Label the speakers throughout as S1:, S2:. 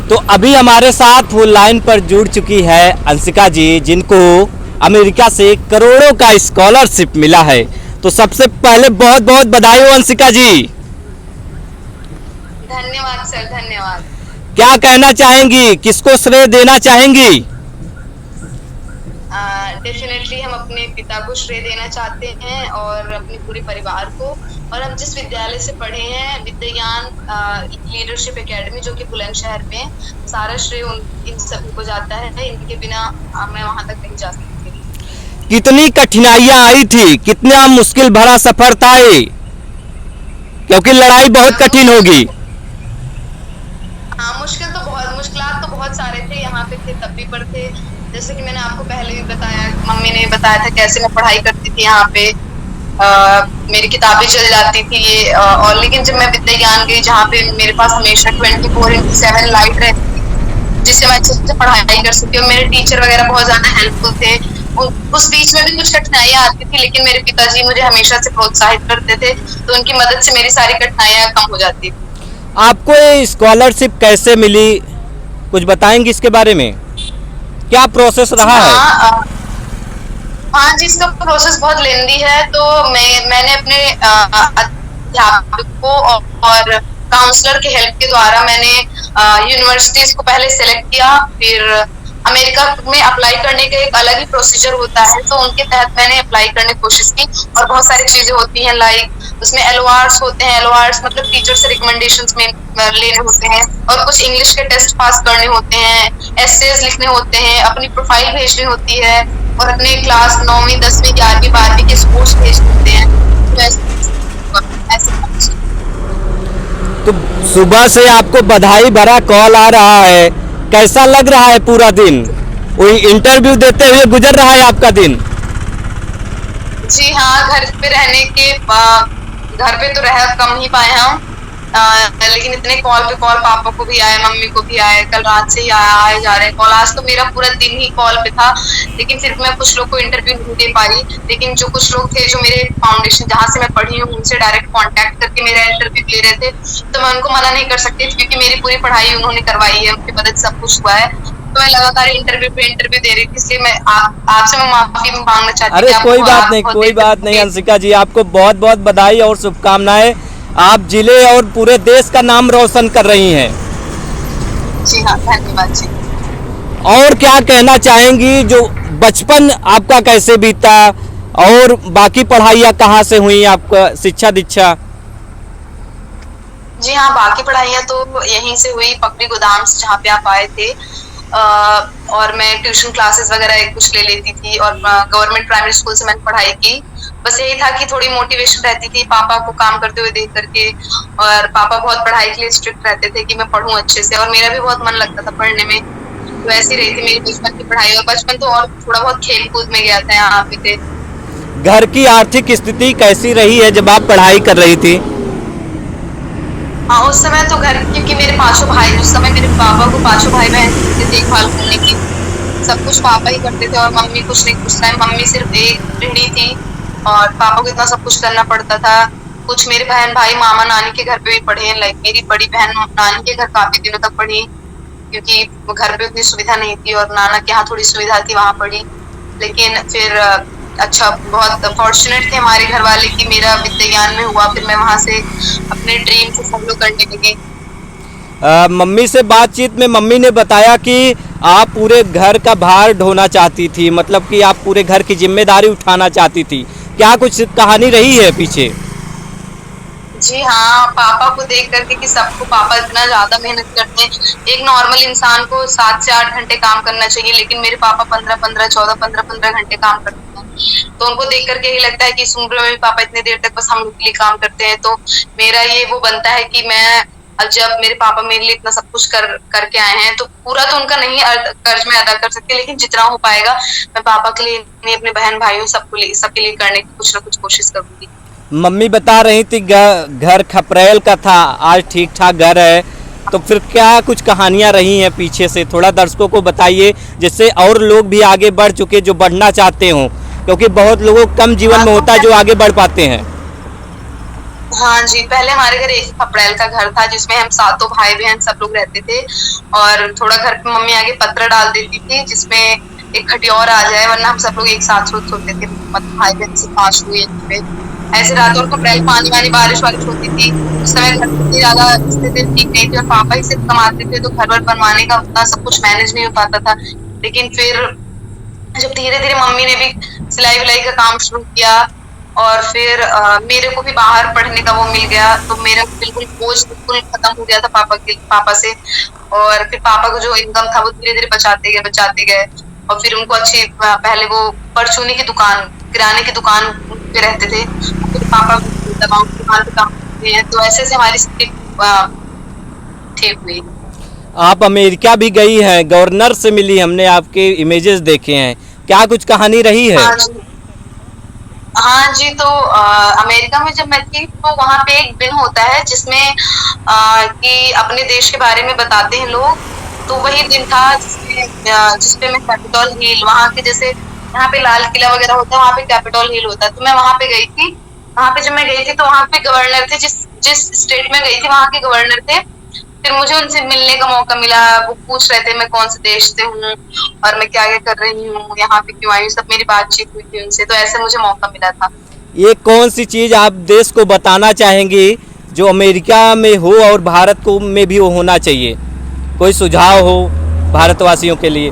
S1: तो अभी हमारे साथ वो लाइन पर जुड़ चुकी है अंशिका जी, जिनको अमेरिका से करोड़ों का स्कॉलरशिप मिला है। तो सबसे पहले बहुत बहुत बधाई हो अंशिका जी।
S2: धन्यवाद सर, धन्यवाद।
S1: क्या कहना चाहेंगी, किसको श्रेय देना चाहेंगी?
S2: डेफिनेटली हम अपने पिता को श्रेय देना चाहते हैं और अपने पूरे परिवार को। और हम जिस विद्यालय से पढ़े हैं, विद्याज्ञान लीडरशिप एकेडमी, जो कि बुलंदशहर में, सारा श्रेय इन सभी को जाता है। इनके बिना मैं वहां तक नहीं जा सकती।
S1: कितनी कठिनाइयां आई थी, कितना मुश्किल भरा सफर था ये, क्योंकि लड़ाई बहुत कठिन होगी।
S2: हाँ, मुश्किलात तो बहुत सारे थे। यहाँ पे थे तब भी पर थे। जैसे कि मैंने आपको पहले भी बताया, मम्मी ने बताया था कैसे मैं पढ़ाई करती थी यहाँ पे। मेरी किताबें चल जाती थी और लेकिन जब मैं विद्याज्ञान गई, जहाँ पे मेरे पास हमेशा 24/7 लाइट रहती थी, जिससे मैं अच्छे से पढ़ाई कर सकती हूँ। मेरे टीचर वगैरह बहुत ज्यादा हेल्पफुल थे। उस बीच में भी कुछ कठिनाइयां आती थी, लेकिन मेरे पिताजी मुझे हमेशा से प्रोत्साहित करते थे, तो उनकी मदद से मेरी सारी कठिनाइयां कम हो जाती थी।
S1: आपको ये स्कॉलरशिप कैसे मिली, कुछ बताएंगे इसके बारे में? क्या प्रोसेस रहा है?
S2: हाँ जी, इसका प्रोसेस बहुत लेंदी है। तो मैंने अपने अध्यापकों और काउंसलर के हेल्प के द्वारा मैंने यूनिवर्सिटीज को पहले सेलेक्ट किया। फिर अमेरिका में अप्लाई करने का एक अलग ही प्रोसीजर होता है, तो उनके तहत मैंने अप्लाई करने की कोशिश की। और बहुत सारी चीजें होती हैं, लाइक उसमें एलओआर्स होते हैं। एलओआर्स मतलब टीचर से रिकमेंडेशंस में लेने होते हैं, और कुछ इंग्लिश के टेस्ट पास करने होते हैं, एसेज लिखने होते हैं, अपनी प्रोफाइल भेजनी होती है, और अपने क्लास 9वीं 10वीं 11वीं 12वीं के स्कोर्स भेजने होते हैं।
S1: तो सुबह से आपको बधाई भरा कॉल आ रहा है, कैसा लग रहा है पूरा दिन? वही इंटरव्यू देते हुए गुजर रहा है आपका दिन?
S2: जी हाँ, घर पे तो रह कम ही पाए हम, लेकिन इतने कॉल पे कॉल पापा को भी आए, मम्मी को भी आए, कल रात से ही आए जा रहे कॉल। आज तो मेरा पूरा दिन ही कॉल पे था, लेकिन फिर मैं कुछ लोग को इंटरव्यू नहीं दे पाई। लेकिन जो कुछ लोग थे जो मेरे फाउंडेशन जहाँ से मैं पढ़ी हूँ, उनसे डायरेक्ट कांटेक्ट करके मेरा इंटरव्यू ले रहे थे, तो मैं उनको मना नहीं कर सकती थी, क्योंकि मेरी पूरी पढ़ाई उन्होंने करवाई है, उनकी मदद से सब कुछ हुआ है। तो मैं लगातार इंटरव्यू पे इंटरव्यू दे रही थी, इसलिए मैं आपसे मैं माफी मांगना चाहती हूँ।
S1: अरे कोई बात नहीं अंशिका जी, आपको बहुत बहुत बधाई और शुभकामनाएं। आप जिले और पूरे देश का नाम रोशन कर रही हैं।
S2: जी हाँ, धन्यवाद जी।
S1: और क्या कहना चाहेंगी, जो बचपन आपका कैसे बीता और बाकी पढ़ाइयाँ कहाँ से हुई आपका, शिक्षा दीक्षा?
S2: जी हाँ, बाकी पढ़ाइयाँ तो यहीं से हुई, पकड़ी गोदाम से, जहाँ पे आप आए थे। और मैं ट्यूशन क्लासेस वगैरह कुछ ले लेती थी, और गवर्नमेंट प्राइमरी स्कूल से मैंने पढ़ाई की। बस यही था कि थोड़ी मोटिवेशन रहती थी पापा को काम करते हुए देख करके, और पापा बहुत पढ़ाई के लिए स्ट्रिक्ट रहते थे कि मैं पढूं अच्छे से, और मेरा भी बहुत मन लगता था पढ़ने में। तो ऐसी रही थी मेरी बचपन की पढ़ाई, और बचपन तो और थोड़ा बहुत खेल कूद में गया था यहाँ पे थे।
S1: घर की आर्थिक स्थिति कैसी रही है जब आप पढ़ाई कर रही थी?
S2: हाँ, उस समय तो घर, क्योंकि मेरे पांचों भाई, उस समय मेरे पापा को पांचों भाई बहन की देखभाल करने की सब कुछ पापा ही करते थे, और मम्मी कुछ नहीं। कुछ टाइम मम्मी सिर्फ एक गृहिणी थी, और पापा को इतना सब कुछ करना पड़ता था। कुछ मेरे बहन भाई मामा नानी के घर पे भी पढ़े हैं, लाइक मेरी बड़ी बहन नानी के घर काफी दिनों तक पढ़ी, क्योंकि घर पे उतनी सुविधा नहीं थी, और नाना के यहाँ थोड़ी सुविधा थी, वहां पढ़ी। लेकिन फिर अच्छा, बहुत फॉर्चुनेट थे हमारे घर वाले कि मेरा विद्याज्ञान में हुआ। फिर मैं वहां से अपने ड्रीम को फॉलो करने लगी।
S1: मम्मी से बातचीत में मम्मी ने बताया कि आप पूरे घर का भार ढोना चाहती थी, मतलब कि आप पूरे घर की जिम्मेदारी उठाना चाहती थी। क्या कुछ कहानी रही है पीछे?
S2: जी हाँ, पापा को देख करके कि सबको पापा इतना ज्यादा मेहनत करते हैं। एक नॉर्मल इंसान को 7 से 8 घंटे काम करना चाहिए, लेकिन मेरे पापा 15-15, 14-15 घंटे काम करते हैं। तो उनको देख करके यही लगता है कि इस उम्र में भी पापा इतने देर तक बस हम लोग के लिए काम करते हैं। तो मेरा ये वो बनता है कि मैं, जब मेरे पापा मेरे लिए इतना सब कुछ करके आए हैं, तो पूरा तो उनका नहीं कर्ज में अदा कर सकती, लेकिन जितना हो पाएगा मैं पापा के लिए, अपने बहन भाइयों सबके लिए करने की कुछ ना कुछ कोशिश करूंगी।
S1: मम्मी बता रही थी घर खपरेल का था, आज ठीक ठाक घर है। तो फिर क्या कुछ कहानियां रही हैं पीछे से, थोड़ा दर्शकों को बताइए, जिससे और लोग भी आगे बढ़ चुके जो बढ़ना चाहते हों, क्योंकि बहुत लोगों को कम जीवन में होता है जो आगे बढ़ पाते हैं।
S2: हाँ जी, पहले हमारे घर एक अप्रैल का घर था जिसमें हम सातों भाई बहन सब लोग रहते थे। और थोड़ा घर पे मम्मी आगे पत्र डाल देती थी जिसमें एक खटियोर आ जाए, वरना हम सब लोग एक साथ सोते थे, मतलब भाई बहन से 5 हुए पे। ऐसे रातों को अप्रैल में आनी वानी बारिश वारिश होती थी, उस समय घर की ज्यादा स्थिति ठीक नहीं थी और पापा ही सिर्फ कमाते थे, तो घर वर बनवाने का उतना सब कुछ मैनेज नहीं हो पाता था। लेकिन फिर जब धीरे धीरे मम्मी ने भी सिलाई विलाई का काम शुरू किया और फिर मेरे को भी बाहर पढ़ने का वो मिल गया, तो मेरा बिल्कुल बोझ बिल्कुल खत्म हो गया था पापा से। और फिर पापा को जो इनकम था वो धीरे धीरे बचाते गए। और फिर उनको अच्छी पहले वो परचूनी की दुकान, किराने की दुकान पे रहते थे, फिर पापा दवाओं की दुकान पे काम करते हैं, तो ऐसे से हमारी स्थिति ठीक हुई।
S1: आप अमेरिका भी गई हैं, गवर्नर से मिली, हमने आपके इमेजेस देखे हैं, क्या कुछ कहानी रही है?
S2: हाँ जी, हाँ जी, तो अमेरिका में जब मैं थी तो वहाँ पे एक दिन होता है जिसमें कि अपने देश के बारे में बताते हैं लोग। तो वही दिन था जिसपे मैं कैपिटॉल हिल, वहाँ के जैसे यहाँ पे लाल किला वगैरह होता है, वहाँ पे कैपिटॉल हिल होता है, तो मैं वहाँ पे गई थी। वहाँ पे जब मैं गई थी तो वहाँ पे गवर्नर थे, जिस जिस स्टेट में गई थी वहाँ के गवर्नर थे। फिर मुझे उनसे मिलने का मौका मिला, वो पूछ रहे थे मैं कौन से देश से हूँ और मैं क्या क्या कर रही हूँ, यहाँ पे क्यों आई हूँ, सब मेरी बातचीत हुई थी उनसे, तो ऐसे मुझे मौका मिला था।
S1: ये कौन सी चीज़ आप देश को बताना चाहेंगी जो अमेरिका में हो और भारत को में भी वो होना चाहिए? कोई सुझाव हो भारतवासियों के लिए?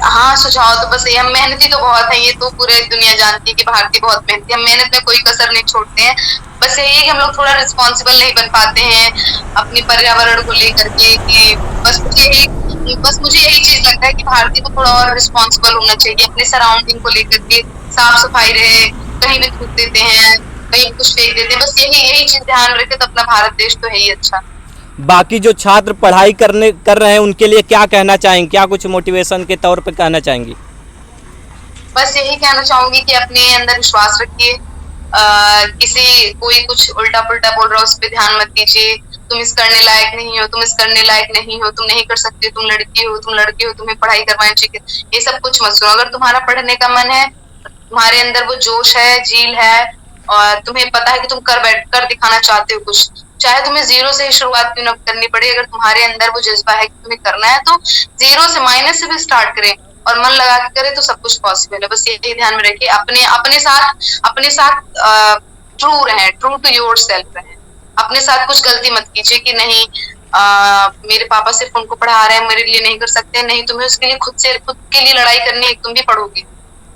S2: हाँ, सुझाव तो बस ये, हम मेहनती तो बहुत है, ये तो पूरे दुनिया जानती है कि भारतीय बहुत मेहनती है, हम मेहनत में कोई कसर नहीं छोड़ते हैं। बस यही है कि हम लोग थोड़ा रिस्पॉन्सिबल नहीं बन पाते हैं अपनी पर्यावरण को लेकर के, कि बस मुझे यही चीज लगता है कि भारतीय को थोड़ा और रिस्पॉन्सिबल होना चाहिए अपने सराउंडिंग को लेकर के, साफ सफाई रहे, कहीं भी थूक देते हैं, कहीं कुछ फेंक देते हैं, बस यही यही चीज ध्यान रखे तो अपना भारत देश तो है ही अच्छा।
S1: बाकी जो छात्र पढ़ाई कर रहे हैं उनके लिए क्या कहना चाहेंगे, क्या कुछ मोटिवेशन के तौर पे कहना चाहेंगी?
S2: बस यही कहना चाहूंगी कि अपने अंदर विश्वास रखिए, किसी कोई कुछ उल्टा पुल्टा बोल रहा हो उस पर ध्यान मत दीजिए। तुम इस करने लायक नहीं हो, तुम इस करने लायक नहीं हो, तुम नहीं कर सकते, तुम लड़की हो, तुम लड़के हो, तुम्हें पढ़ाई करवानी चाहिए, ये सब कुछ मत सुनो। अगर तुम्हारा पढ़ने का मन है, तुम्हारे अंदर वो जोश है, जील है, और तुम्हें पता है कि तुम कर दिखाना चाहते हो कुछ, चाहे तुम्हें जीरो से ही शुरुआत क्यों न करनी पड़े, अगर तुम्हारे अंदर वो जज्बा है कि तुम्हें करना है तो जीरो से, माइनस से भी स्टार्ट करें और मन लगा के करें तो सब कुछ पॉसिबल है। बस यही ध्यान में रखिए, अपने साथ ट्रू रहें, ट्रू टू योर सेल्फ रहें, अपने साथ कुछ गलती मत कीजिए कि नहीं मेरे पापा सिर्फ उनको पढ़ा रहे हैं, मेरे लिए नहीं कर सकते, नहीं, तुम्हें उसके लिए खुद के लिए लड़ाई करनी है, तुम भी पढ़ोगे।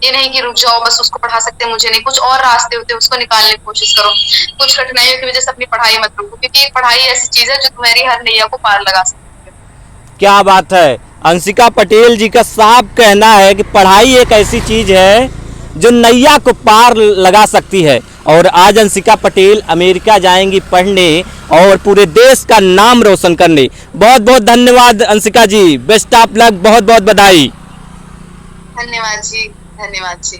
S2: ये नहीं कि रुक जाओ बस उसको पढ़ा सकते हैं मुझे नहीं, कुछ और रास्ते होते हैं उसको निकालने की कोशिश करो। कुछ कठिनाइयों की वजह से अपनी पढ़ाई मत रोको, क्योंकि पढ़ाई ऐसी चीज है जो तुम्हारी हर नैया को पार लगा सकती है।
S1: क्या बात है! अंशिका पटेल जी का साफ कहना है कि पढ़ाई एक ऐसी चीज है जो नैया को पार लगा सकती है। और आज अंशिका पटेल अमेरिका जाएंगी पढ़ने और पूरे देश का नाम रोशन करने। बहुत बहुत धन्यवाद अंशिका जी, बेस्ट ऑफ लक, बहुत बहुत बधाई।
S2: धन्यवाद जी, धन्यवाद जी।